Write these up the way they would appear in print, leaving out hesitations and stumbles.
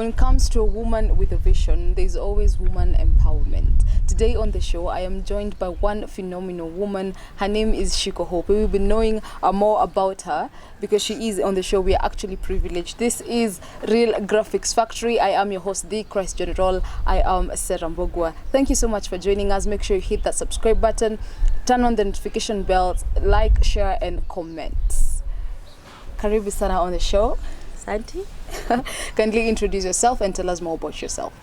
when it comes to a woman with a vision, there's always woman empowerment. Today on the show, I am joined by one phenomenal woman. Her name is Shiko Hope. We've been knowing more about her because she is on the show. We are actually privileged. This is Real Graphics Factory. I am your host, the Christ General. I am Sarah Mbogwa. Thank you so much for joining us. Make sure you hit that subscribe button, turn on the notification bell, like, share, and comment. Karibu sana on the show. Santi. Kindly introduce yourself and tell us more about yourself.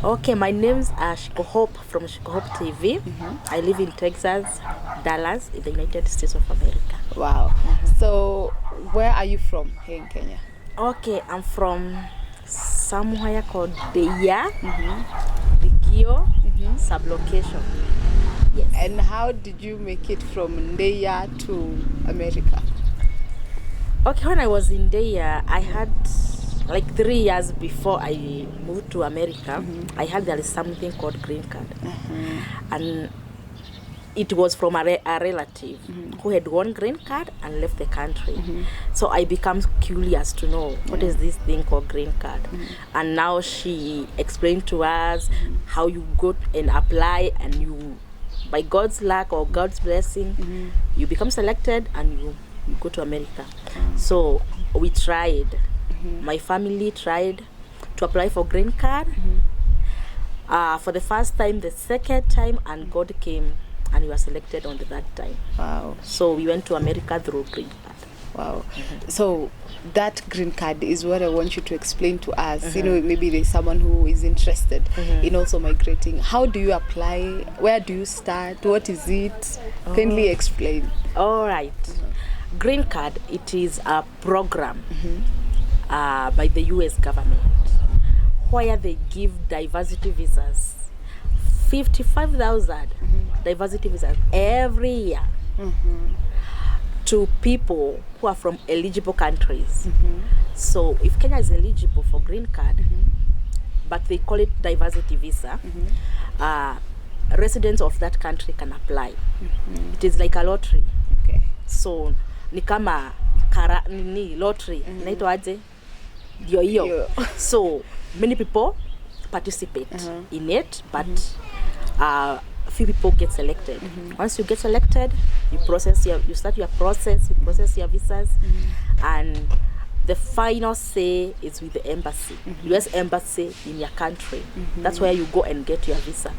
Okay, my name's Shiko Hope from Shiko Hope TV. I live in Texas, Dallas, in the United States of America. Wow. So, where are you from here in Kenya? Okay, I'm from somewhere called Ndeiya, Ligio, sublocation. Yes. And how did you make it from Ndeiya to America? Okay, when I was in Ndeiya, I had like 3 years before I moved to America. I heard there is something called green card, and it was from a relative who had won green card and left the country. So I became curious to know what is this thing called green card. And now she explained to us how you go and apply, and you, by God's luck or God's blessing, you become selected and you go to America. So we tried. My family tried to apply for green card for the first time, the second time, and God came and we were selected on the third time. Wow. So we went to America through green card. Wow. So that green card is what I want you to explain to us. You know, maybe there's someone who is interested in also migrating. How do you apply? Where do you start? What is it? Kindly explain. All right. Green card, it is a program by the U.S. government where they give diversity visas, 55,000 diversity visas every year to people who are from eligible countries. So if Kenya is eligible for green card, but they call it diversity visa, residents of that country can apply. It is like a lottery. Okay. So ni kama lottery naitwa aje ndio hiyo. So many people participate in it, but few people get selected. Once you get selected, you start your process, you process your visas, and the final say is with the embassy, U.S. embassy in your country. That's where you go and get your visa.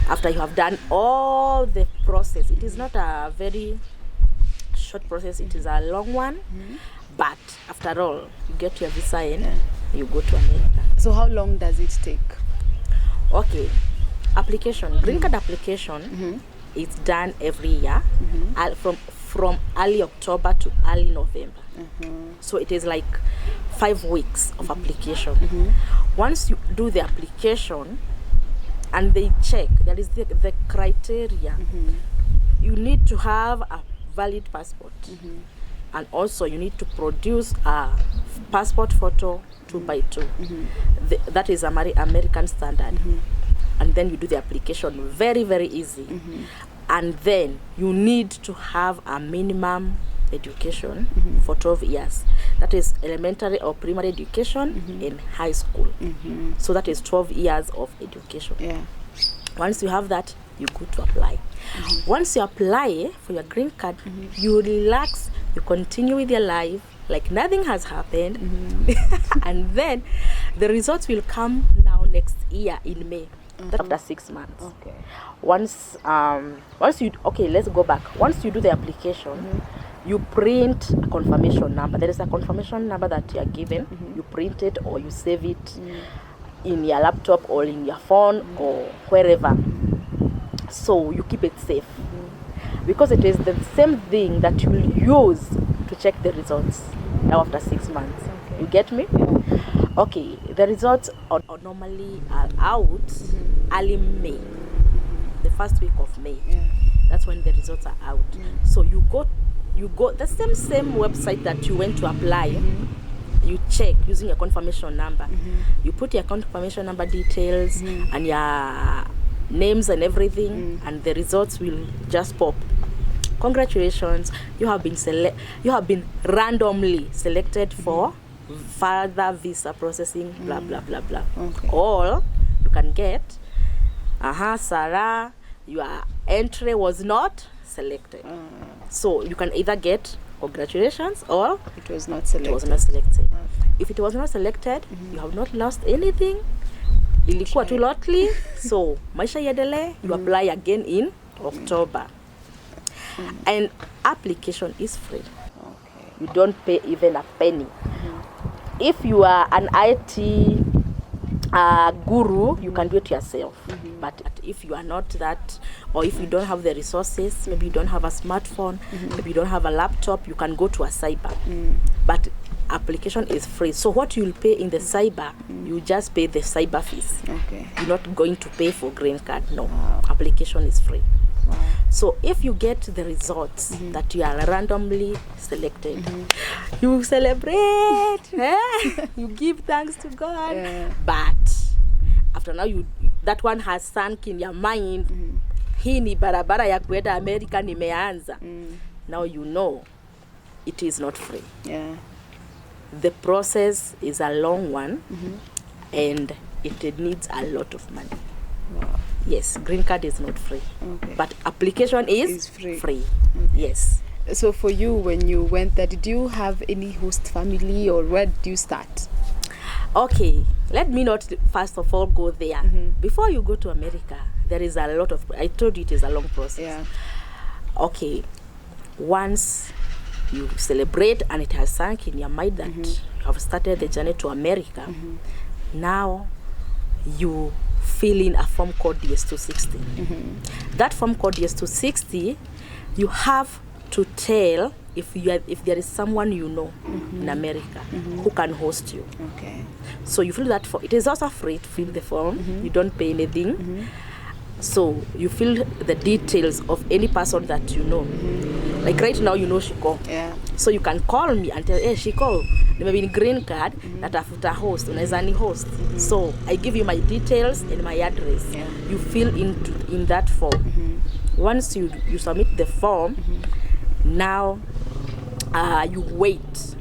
After you have done all the process, it is not a very short process, it is a long one, but after all, you get your visa in, you go to America. So how long does it take? Okay, application, green card application is done every year, from early October to early November. So it is like 5 weeks of application. Once you do the application and they check, there is the criteria. You need to have a valid passport, and also you need to produce a passport photo 2x2. That is American standard. And then you do the application, very, very easy. And then you need to have a minimum education for 12 years. That is elementary or primary education in high school. So that is 12 years of education. Once you have that, you go to apply. Once you apply for your green card, you relax, you continue with your life like nothing has happened. And then the results will come now next year in May. After 6 months. Okay. Once you, let's go back. Once you do the application, you print a confirmation number. There is a confirmation number that you are given. You print it or you save it in your laptop or in your phone or wherever. So you keep it safe, because it is the same thing that you will use to check the results now after 6 months. You get me? Okay, the results are normally out early May, the first week of May. That's when the results are out. So you go the same website that you went to apply. You check using your confirmation number. You put your confirmation number details and your names and everything, and the results will just pop. Congratulations, you have been randomly selected for further visa processing, blah blah blah blah. Okay. Or you can get, Sarah, your entry was not selected. So you can either get congratulations or It was not selected. it was not selected. Okay. If it was not selected, you have not lost anything. Ilikuwa tu lottery. So maisha iendelee, you apply again in October. And application is free. Okay. You don't pay even a penny. If you are an IT guru, you can do it yourself. But if you are not that, or if you don't have the resources, maybe you don't have a smartphone, maybe you don't have a laptop, you can go to a cyber. But application is free. So what you'll pay in the cyber, you just pay the cyber fees. Okay. You're not going to pay for green card. No. Wow. Application is free. Wow. So if you get the results that you are randomly selected, you celebrate, you give thanks to God. Yeah. But after now, that one has sunk in your mind. Hii ni barabara ya kuenda America nimeanza. Now you know it is not free. Yeah. The process is a long one, and it needs a lot of money. Wow. Yes, green card is not free. Okay. But application is Is free. free. Yes. So for you, when you went there, did you have any host family, or where did you start? Okay, let me not first of all go there. Before you go to America, there is a lot of, I told you it is a long process. Yeah. Okay, once you celebrate and it has sunk in your mind that you have started the journey to America, now you fill in a form called DS-260. That form called DS-260, you have to tell if there is someone you know in America who can host you. Okay. So you fill that form. It is also free to fill the form. You don't pay anything. So you fill the details of any person that you know. Like right now, you know Shiko. Yeah. So you can call me and tell, hey Shiko, maybe in green card that I've host, unaweza ni host. So I give you my details and my address. Yeah. You fill in that form. Once you submit the form, now you wait.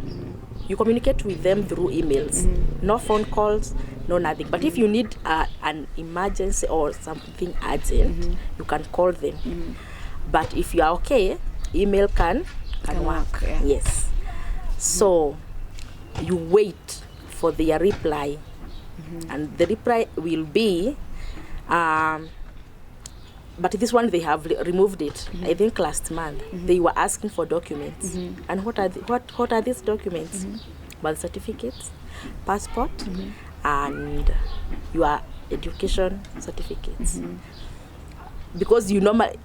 You communicate with them through emails. No phone calls, no nothing. But if you need an emergency or something urgent, you can call them. But if you are okay, email can work. Yeah. Yes. So you wait for their reply, and the reply will be, but this one they have removed it. I think last month they were asking for documents. And what are these documents? Birth certificates, passport, and your education certificates. Because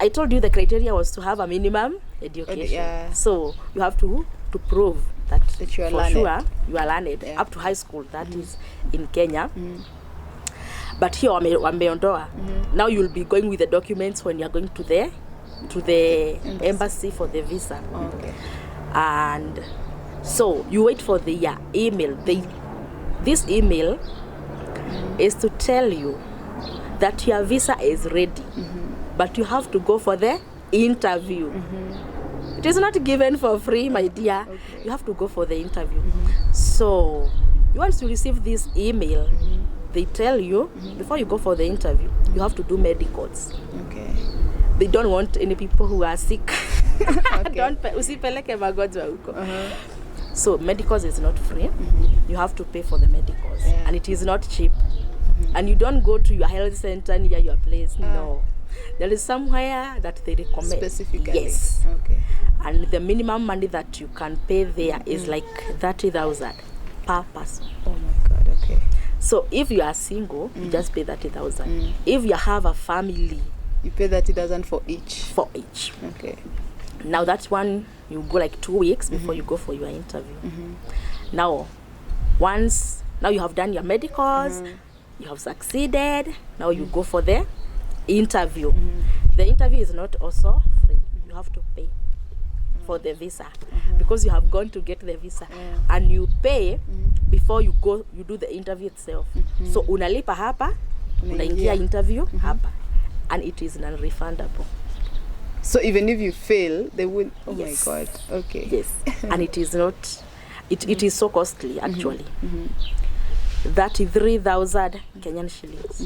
I told you the criteria was to have a minimum education. Yeah. So you have to prove that you are for learned. sure you are learned, Yeah. up to high school. That is in Kenya. But here wameondoa. Now you'll be going with the documents when you're going to the embassy for the visa. Okay. And so you wait for the email. This email is to tell you that your visa is ready, but you have to go for the interview. It is not given for free, my dear. Okay. You have to go for the interview. So once you receive this email, they tell you before you go for the interview, you have to do medicals. Okay. They don't want any people who are sick. Okay. Usipeleke magonjwa huko. So medicals is not free. You have to pay for the medicals, and it is not cheap. And you don't go to your health center near your place. No, there is somewhere that they recommend. Specifically. Yes. Okay. And the minimum money that you can pay there is like 30,000 per person. Oh my God. Okay. So if you are single, you just pay 30,000. If you have a family, You pay 30,000 for each. for each. Okay. Now that one, you go like 2 weeks before you go for your interview. Now you have done your medicals, you have succeeded, now you go for the interview. The interview is not also free. You have to pay for the visa because you have gone to get the visa, and you pay before you go, you do the interview itself. So unalipa hapa, unaingia interview hapa, and it is non-refundable. So even if you fail, they will. Oh Yes. my God. Okay. Yes. And it is not, It is so costly actually. 33,000 Kenyan shillings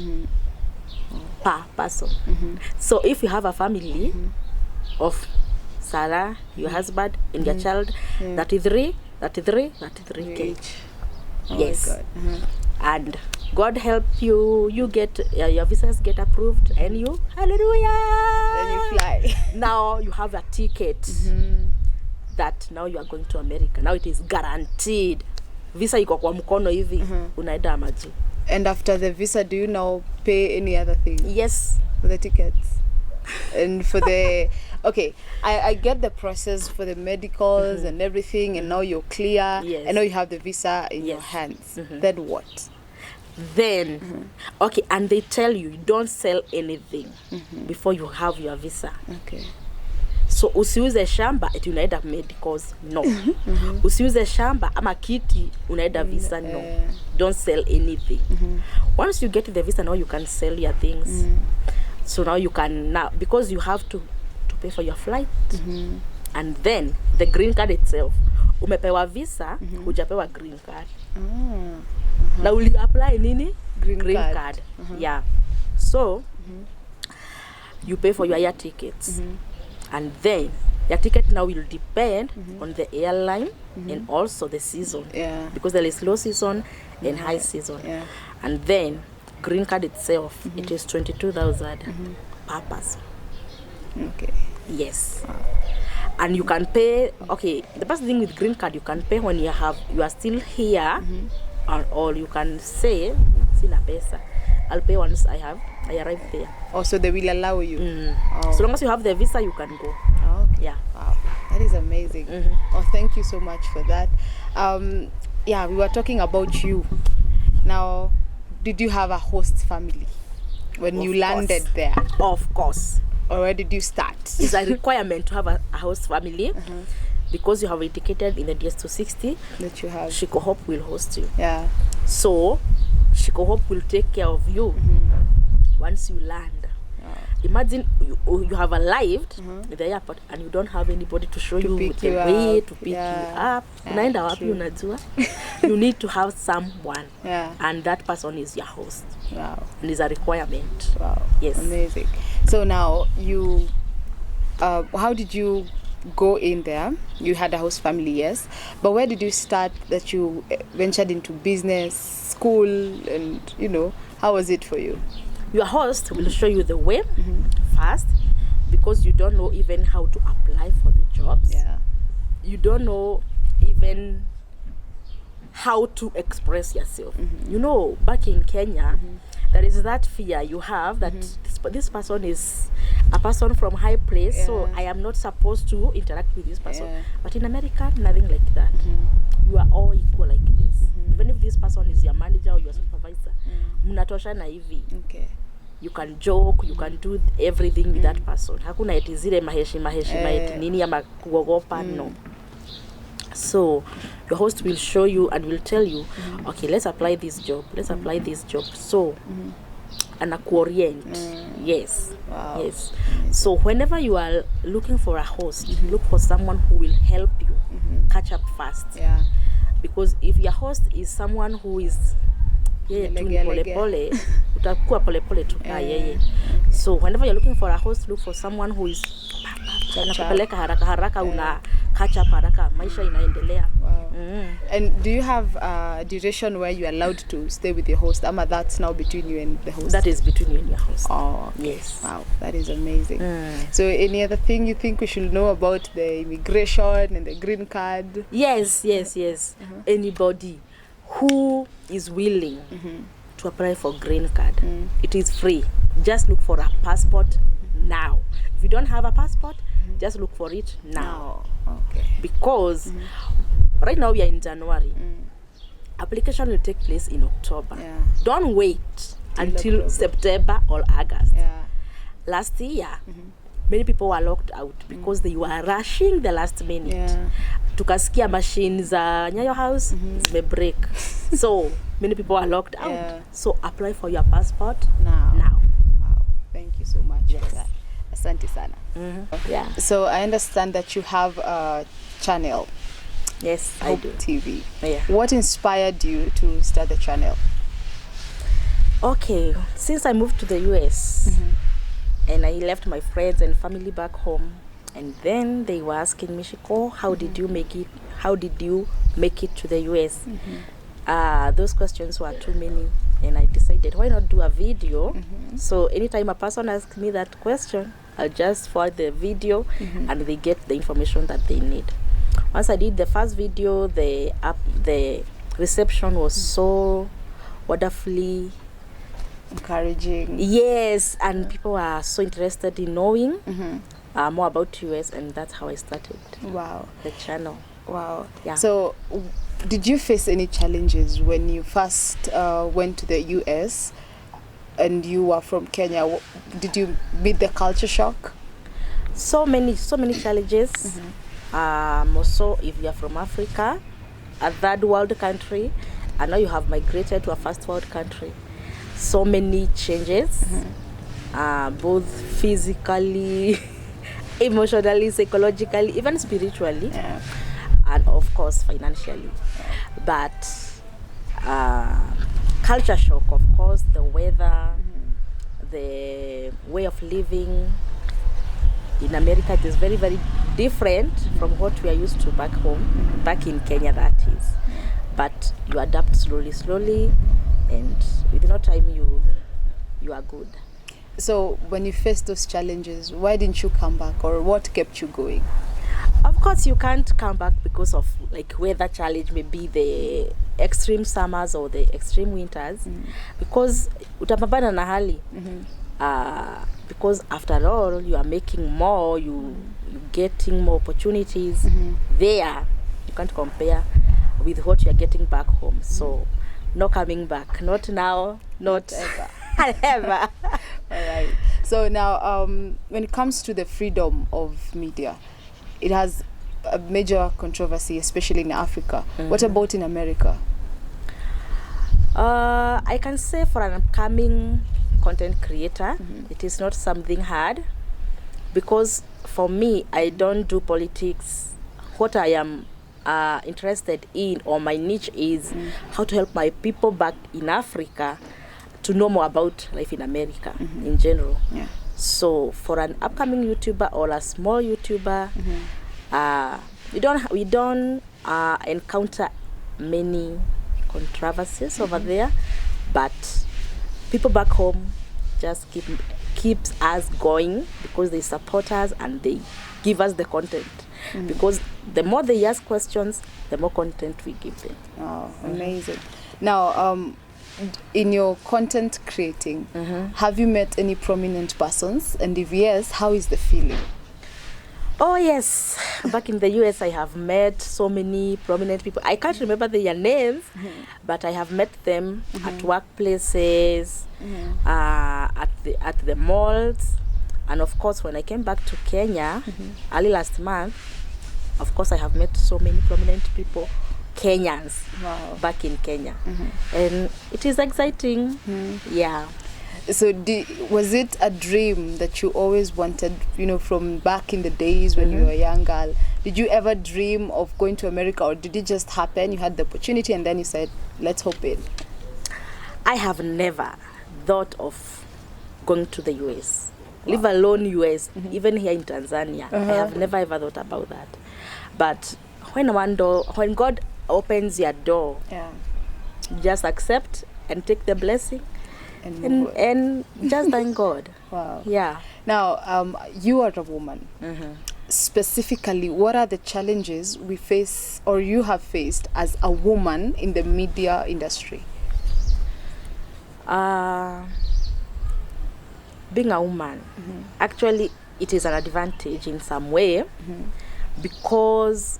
per person. So if you have a family of Sarah, your husband, and your child, 33K. Each. Oh Yes. my God. And God help you, you get your visas get approved, and you, hallelujah, Then you fly. now you have a ticket that now you are going to America. Now it is guaranteed. Visa iko kwa mkono hivi, unaenda maji. And after the visa, do you now pay any other thing? Yes. For the tickets? And for the... Okay, I get the process for the medicals and everything, and now you're clear. Yes. And now you have the visa in your Yes. hands. Then what? Then, okay, and they tell you don't sell anything before you have your visa. Okay. So usiuze shamba eti unaenda medicals, no. Usiuze shamba ama kiti unaenda visa, no. Don't sell anything. Once you get the visa, now you can sell your things. So now you can, now because you have to pay for your flight. And then the green card itself, umepewa visa, hujapewa green card. Now will you apply nini? Green card. Yeah. So you pay for your air tickets. And then your ticket now will depend on the airline and also the season. Yeah. Because there is low season and high season. Yeah. And then green card itself, it is 22,000 per person. Okay. Yes. And you can pay, okay, the best thing with green card, you can pay when you are still here, or you can say, sina pesa, I'll pay once I arrive there. Oh, so they will allow you? Oh. So long as you have the visa, you can go. Oh, okay. Yeah. Wow, that is amazing. Oh, thank you so much for that. Yeah, we were talking about you. Now, did you have a host family when you landed there? Of course. Or where did you start? It's a requirement to have a host family because you have indicated in the DS260 that you have. Shiko Hope will host you. Yeah. So Shiko Hope will take care of you once you land. Imagine you have arrived in the airport and you don't have anybody to show you the way to pick you up. Unaenda wapi unajua? You need to have someone. Yeah. And that person is your host. Wow. And it's a requirement. Wow. Yes. Amazing. So now you, how did you go in there? You had a host family, yes. But where did you start that you ventured into business, school, and how was it for you? Your host will show you the way first, because you don't know even how to apply for the jobs. Yeah. You don't know even how to express yourself. Back in Kenya, there is that fear you have that this person is a person from high place, so I am not supposed to interact with this person. But in America, nothing like that. You are all equal like this. Even if this person is your manager or your supervisor, mnatoshana hivi. Okay. You can joke, you can do everything with that person. Hakuna eti zile maheshima eti nini ama kuogopa, no. So your host will show you and will tell you, okay, let's apply this job. Let's apply this job. So anakuorient. Yes. Wow. Yes. So whenever you are looking for a host, look for someone who will help you catch up fast. Yeah. Because if your host is someone who is pole utakuwa pole pole tu yeye. So whenever you're looking for a host, look for someone who is anakupeleka haraka haraka, una catch up haraka, maisha inaendelea. Wow. And do you have a duration where you are allowed to stay with your host? Ama that's now between you and the host? That is between you and your host. Oh, okay. Yes. Wow, that is amazing. So any other thing you think we should know about the immigration and the green card? Yes. Anybody who is willing to apply for green card, it is free. Just look for a passport now. If you don't have a passport, just look for it now. Okay. Because right now we are in January. Application will take place in October. Yeah. Don't wait until October. September or August. Yeah. Last year, many people were locked out because they were rushing the last minute. Yeah. Tukasikia machine za Nyayo House zimebreak. So many people are locked out. Yeah. So apply for your passport now. Wow. Thank you so much for that. Asante sana. Yeah. So I understand that you have a channel Yes, I Hope do. TV. Yeah. What inspired you to start the channel? Okay, since I moved to the US and I left my friends and family back home, and then they were asking me, Shiko, how did you make it? How did you make it to the US? Those questions were too many, and I decided, why not do a video? So anytime a person asks me that question, I'll just forward the video and they get the information that they need. Once I did the first video, the reception was so wonderfully Encouraging. yes, and people are so interested in knowing more about US, and that's how I started Wow. the channel. Wow. Yeah. So, did you face any challenges when you first went to the US and you were from Kenya? Did you meet the culture shock? So many challenges. Also, if you are from Africa, a third world country, and now you have migrated to a first world country, so many changes, both physically, emotionally, psychologically, even spiritually, Yeah. and of course financially. But culture shock, of course, the weather, the way of living in America, it is very, very different from what we are used to back home, back in Kenya, that is. But you adapt slowly, and within no time you are good. So, when you faced those challenges, why didn't you come back, or what kept you going? Of course, you can't come back because of like weather challenge, maybe the extreme summers or the extreme winters, because utapambana na hali. Because after all, you are making more, you getting more opportunities there. You can't compare with what you are getting back home. So, no coming back. Not now. Not Ever. ever. All right. So now, when it comes to the freedom of media, it has a major controversy, especially in Africa. What about in America? I can say for an upcoming content creator, it is not something hard, because for me, I don't do politics. What I am interested in, or my niche, is how to help my people back in Africa to know more about life in America in general. Yeah. So for an upcoming YouTuber or a small YouTuber, we don't encounter many controversies over there, but people back home just keeps us going because they support us and they give us the content. Because the more they ask questions, the more content we give them. Oh, amazing. Now, in your content creating, have you met any prominent persons? And if yes, how is the feeling? Oh yes, back in the US, I have met so many prominent people. I can't remember their names, but I have met them at workplaces, at the malls, and of course, when I came back to Kenya early last month, of course, I have met so many prominent people, Kenyans, back in Kenya, and it is exciting. Yeah. So was it a dream that you always wanted, from back in the days when you were a young girl? Did you ever dream of going to America, or did it just happen? You had the opportunity and then you said, let's hop in? I have never thought of going to the US, leave alone US, even here in Tanzania. I have never ever thought about that. But when God opens your door, just accept and take the blessing. And just thank God. Wow. Yeah. Now, you are a woman. Specifically, what are the challenges we face, or you have faced as a woman in the media industry? Being a woman, actually, it is an advantage in some way, because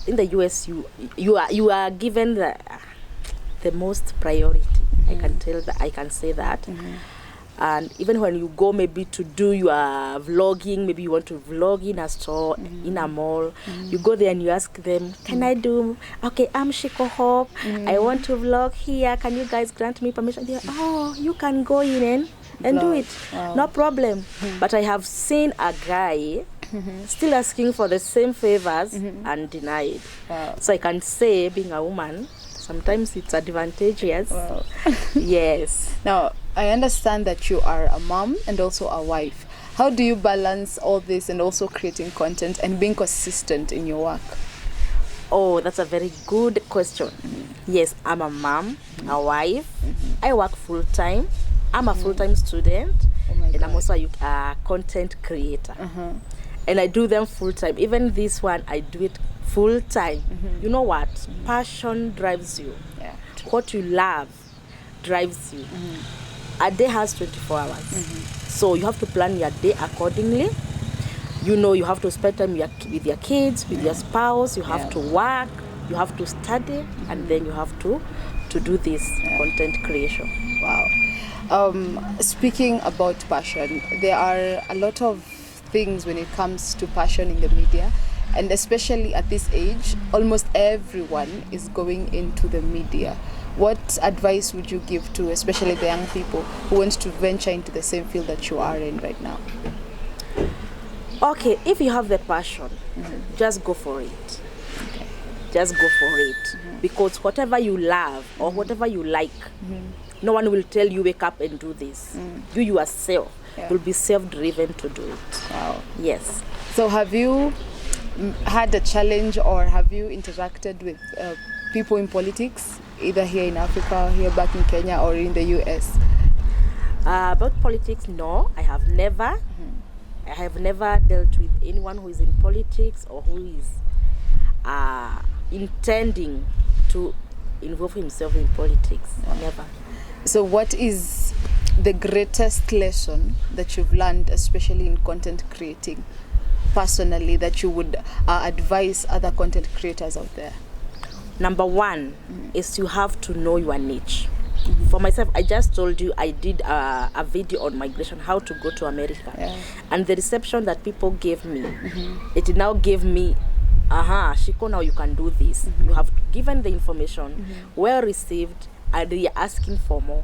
in the US, you are given the most priority. I can say that. And even when you go maybe to do your vlogging, maybe you want to vlog in a store, in a mall, you go there and you ask them, can I do, okay, I'm Shiko Hope, I want to vlog here, can you guys grant me permission? They're, oh, you can go in and do it, no problem. But I have seen a guy still asking for the same favors and denied. Wow. So I can say, being a woman, sometimes it's advantageous. Wow. Yes. Now, I understand that you are a mom and also a wife. How do you balance all this and also creating content and being consistent in your work? Oh, that's a very good question. Yes, I'm a mom, a wife. I work full time. I'm a full time student, Oh my and God. I'm also a content creator. And I do them full time. Even this one, I do it full time. You know what? Passion drives you. Yeah. What you love drives you. A day has 24 hours. So you have to plan your day accordingly. You know, you have to spend time with your kids, with your spouse. You have to work, you have to study, and then you have to do this content creation. Wow. Speaking about passion, there are a lot of things when it comes to passion in the media, and especially at this age, almost everyone is going into the media. What advice would you give to especially the young people who want to venture into the same field that you are in right now? Okay, if you have the passion, just go for it. Just go for it. Because whatever you love or whatever you like, no one will tell you wake up and do this. You yourself will be self-driven to do it. Wow. Yes. So have you had a challenge or have you interacted with people in politics, either here in Africa, here back in Kenya, or in the U.S.? About politics, no, I have never. I have never dealt with anyone who is in politics or who is intending to involve himself in politics. Never. So what is the greatest lesson that you've learned, especially in content creating, personally, that you would advise other content creators out there? Number one is you have to know your niche. For myself, I just told you I did a video on migration, how to go to America. And the reception that people gave me, it now gave me, Shiko, now you can do this. You have given the information, well received, and they are asking for more.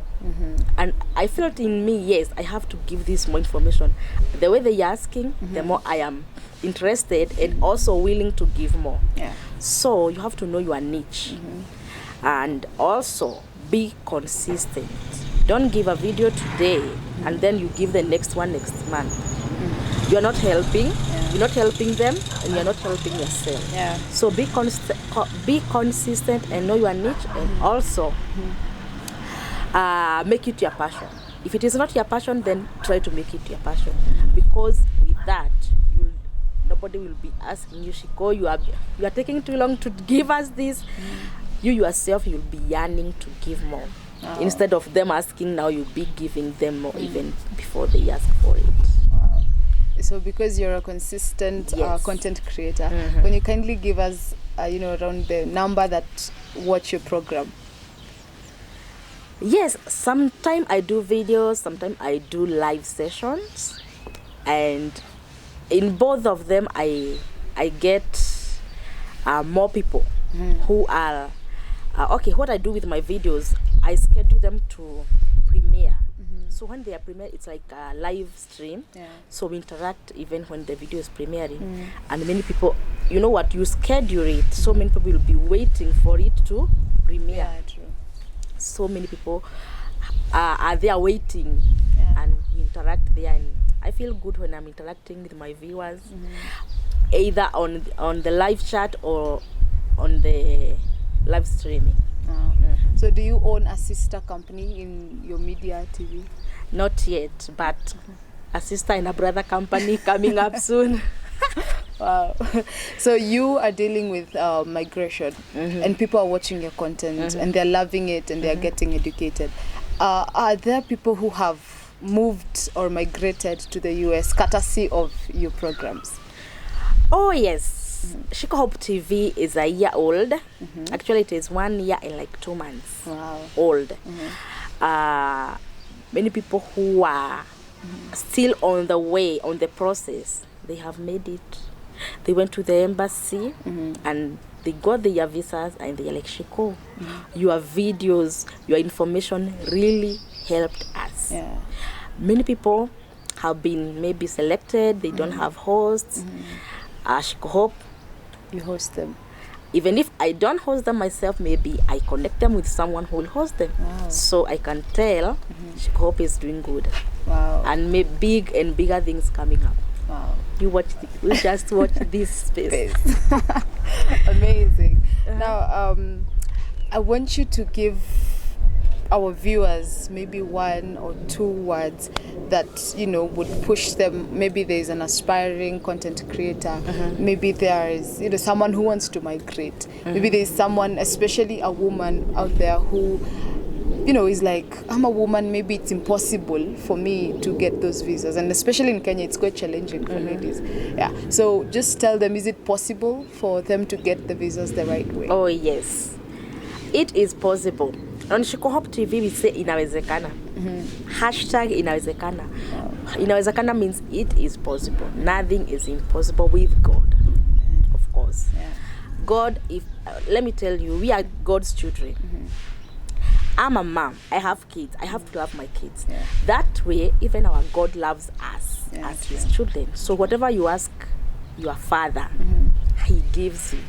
And I felt in me, yes, I have to give this more information. The way they are asking, the more I am interested and also willing to give more. So you have to know your niche. And also be consistent. Don't give a video today and then you give the next one next month. You're not helping. You're not helping them, and you're not helping yourself. So be consistent and know your niche, and also make it your passion. If it is not your passion, then try to make it your passion, because with that, nobody will be asking you, Shiko, you are taking too long to give us this. You yourself, you'll be yearning to give more. Instead of them asking, now you'll be giving them more even before they ask for it. So because you're a consistent content creator, Mm-hmm. can you kindly give us, around the number that watch your program? Yes, sometimes I do videos, sometimes I do live sessions, and in both of them I get more people who are okay. What I do with my videos, I schedule them to premiere. So when they are premiere, it's like a live stream. So we interact even when the video is premiering, and many people, you know what, you schedule it, so many people will be waiting for it to premiere. True. So many people are there waiting, and we interact there, and I feel good when I'm interacting with my viewers, either on the live chat or on the live streaming. So do you own a sister company in your media TV? Not yet, but a sister and a brother company coming up soon. Wow. So you are dealing with migration, and people are watching your content and they're loving it and they're getting educated. Are there people who have moved or migrated to the US courtesy of your programs? Oh yes. Shiko Hope TV is a year old. Actually, it is 1 year and like 2 months old. Many people who are still on the way, on the process, they have made it. They went to the embassy and they got their visas, and they are like, Shiko, your videos, your information really helped us. Many people have been maybe selected, they don't have hosts, Shiko Hope, You host them. even if I don't host them myself, maybe I connect them with someone who will host them. Wow. So I can tell Shiko Hope is doing good. Wow. And big and bigger things coming up. Wow. You just watch this space. Amazing. Now, I want you to give our viewers maybe 1 or 2 words that would push them. Maybe there's an aspiring content creator, maybe there is someone who wants to migrate, maybe there's someone, especially a woman out there who is like, I'm a woman, maybe it's impossible for me to get those visas, and especially in Kenya it's quite challenging for ladies. So just tell them, is it possible for them to get the visas the right way? Oh yes, it is possible. On Shiko Hope TV we say inawezekana. Hashtag inawezekana. Inawezekana means it is possible. Nothing is impossible with God. Of course. God, let me tell you, we are God's children. I'm a mom. I have kids. I have to love my kids. That way, even our God loves us as his children. So whatever you ask your father, he gives you.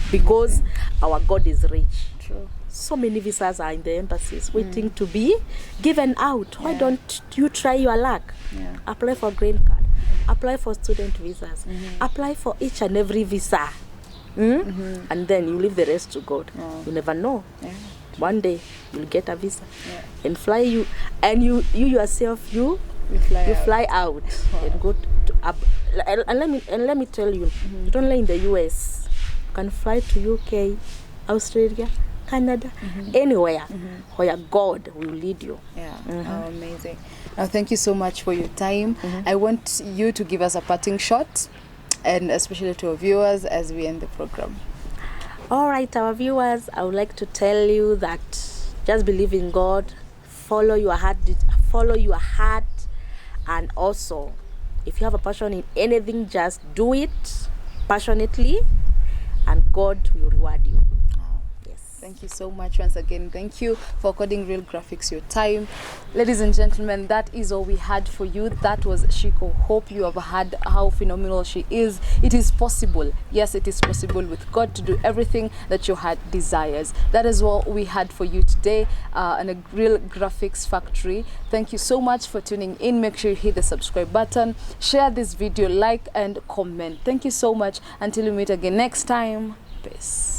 Because our God is rich. True. So many visas are in the embassies waiting to be given out. Why don't you try your luck? Apply for green card. Apply for student visas. Apply for each and every visa. And then you leave the rest to God. You never know. One day you'll get a visa and fly you, and you yourself you fly out and go to and let me tell you, not only in the U.S. you can fly to UK, Australia, Canada, anywhere where God will lead you. Oh, amazing. Now thank you so much for your time. I want you to give us a parting shot, and especially to our viewers as we end the program. All right, our viewers, I would like to tell you that just believe in God, follow your heart, and also if you have a passion in anything, just do it passionately, and God will reward you. Thank you so much once again. Thank you for according Real Graphics your time. Ladies and gentlemen, that is all we had for you. That was Shiko. Hope you have heard how phenomenal she is. It is possible. Yes, it is possible with God to do everything that your heart desires. That is what we had for you today on a Real Graphics Factory. Thank you so much for tuning in. Make sure you hit the subscribe button, share this video, like and comment. Thank you so much. Until we meet again next time. Peace.